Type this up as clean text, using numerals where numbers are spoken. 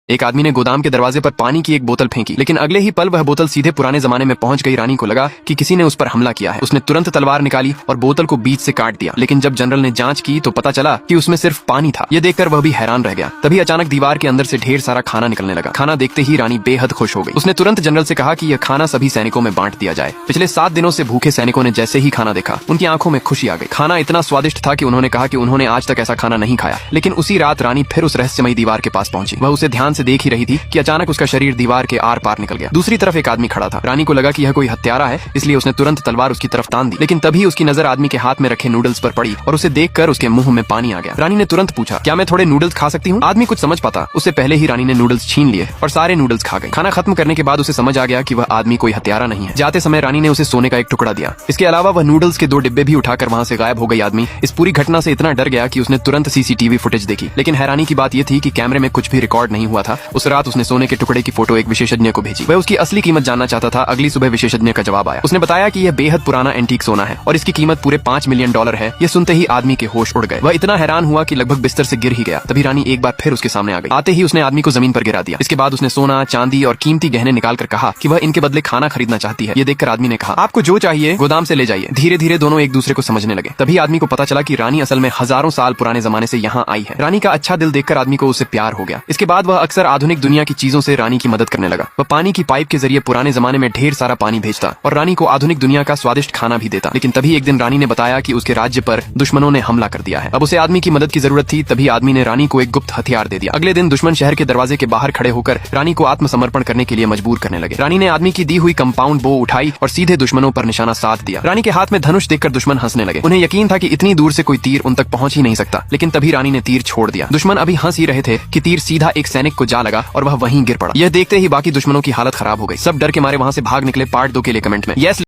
एक आदमी ने गोदाम के दरवाजे पर पानी की एक बोतल फेंकी, लेकिन अगले ही पल वह बोतल सीधे पुराने जमाने में पहुंच गई। रानी को लगा कि किसी ने उस पर हमला किया है। उसने तुरंत तलवार निकाली और बोतल को बीच से काट दिया, लेकिन जब जनरल ने जांच की तो पता चला कि उसमें सिर्फ पानी था। यह देखकर वह भी हैरान रह गया। तभी अचानक दीवार के अंदर से ढेर सारा खाना निकलने लगा। खाना देखते ही रानी बेहद खुश हो गई। उसने तुरंत जनरल से कहा कि यह खाना सभी सैनिकों में बांट दिया जाए। पिछले 7 दिनों से भूखे सैनिकों ने जैसे ही खाना देखा, उनकी आंखों में खुशी आ गई। खाना इतना स्वादिष्ट था कि उन्होंने कहा कि उन्होंने आज तक ऐसा खाना नहीं खाया। लेकिन उसी रात रानी फिर उस रहस्यमयी दीवार के पास पहुंची। वह उसे ध्यान से देख ही रही थी कि अचानक उसका शरीर दीवार के आर पार निकल गया। दूसरी तरफ एक आदमी खड़ा था। रानी को लगा कि यह कोई हत्यारा है, इसलिए उसने तुरंत तलवार उसकी तरफ तान दी। लेकिन तभी उसकी नजर आदमी के हाथ में रखे नूडल्स पर पड़ी और उसे देखकर उसके मुंह में पानी आ गया। रानी ने तुरंत पूछा, क्या मैं थोड़े नूडल्स खा सकती हूँ? आदमी कुछ समझ पाता उससे पहले ही रानी ने नूडल्स छीन लिए और सारे नूडल्स खा गई। खाना खत्म करने के बाद उसे समझ आ गया कि वह आदमी कोई हत्यारा नहीं है। जाते समय रानी ने उसे सोने का एक टुकड़ा दिया। इसके अलावा वह नूडल्स के 2 डिब्बे भी उठाकर वहाँ से गायब हो गई। आदमी इस पूरी घटना से इतना डर गया कि उसने तुरंत सीसीटीवी फुटेज देखी, लेकिन हैरानी की बात यह थी कि कैमरे में कुछ भी रिकॉर्ड नहीं हुआ था। उस रात उसने सोने के टुकड़े की फोटो एक विशेषज्ञ को भेजी। वह उसकी असली कीमत जानना चाहता था। अगली सुबह विशेषज्ञ का जवाब आया। उसने बताया कि यह बेहद पुराना एंटीक सोना है और इसकी कीमत पूरे $5 मिलियन है। यह सुनते ही आदमी के होश उड़ गए। वह इतना हैरान हुआ कि लगभग बिस्तर से गिर ही गया। तभी रानी एक बार फिर उसके सामने आ गई। आते ही उसने आदमी को जमीन पर गिरा दिया। इसके बाद उसने सोना, चांदी और कीमती गहने निकालकर कहा कि वह इनके बदले खाना खरीदना चाहती है। ये देखकर आदमी ने कहा, आपको जो चाहिए गोदाम से ले जाइए। धीरे धीरे दोनों एक दूसरे को समझने लगे। तभी आदमी को पता चला कि रानी असल में हजारों साल पुराने जमाने से यहाँ आई है। रानी का अच्छा दिल देखकर आदमी को उससे प्यार हो गया। इसके बाद वह अक्सर आधुनिक दुनिया की चीजों से रानी की मदद करने लगा। वह पानी की पाइप के जरिए पुराने जमाने में ढेर सारा पानी भेजता और रानी को आधुनिक दुनिया का स्वादिष्ट खाना भी देता। लेकिन तभी एक दिन रानी ने बताया कि उसके राज्य पर दुश्मनों ने हमला कर दिया है। अब उसे आदमी की मदद की जरूरत थी। तभी आदमी ने रानी को एक गुप्त हथियार दे दिया। अगले दिन दुश्मन शहर के दरवाजे के बाहर खड़े होकर रानी को आत्मसमर्पण करने के लिए मजबूर करने लगे। रानी ने आदमी की दी हुई कंपाउंड बो उठाई और सीधे दुश्मनों पर निशाना साध दिया। रानी के हाथ में धनुष देखकर दुश्मन हंसने लगे। उन्हें यकीन था कि इतनी दूर से कोई तीर उन तक पहुंच ही नहीं सकता। लेकिन तभी रानी ने तीर छोड़ दिया। दुश्मन अभी हंस ही रहे थे कि तीर सीधा एक सैनिक को जा लगा और वह वहीं गिर पड़ा। यह देखते ही बाकी दुश्मनों की हालत खराब हो गई। सब डर के मारे वहां से भाग निकले। पार्ट 2 के लिए कमेंट में यस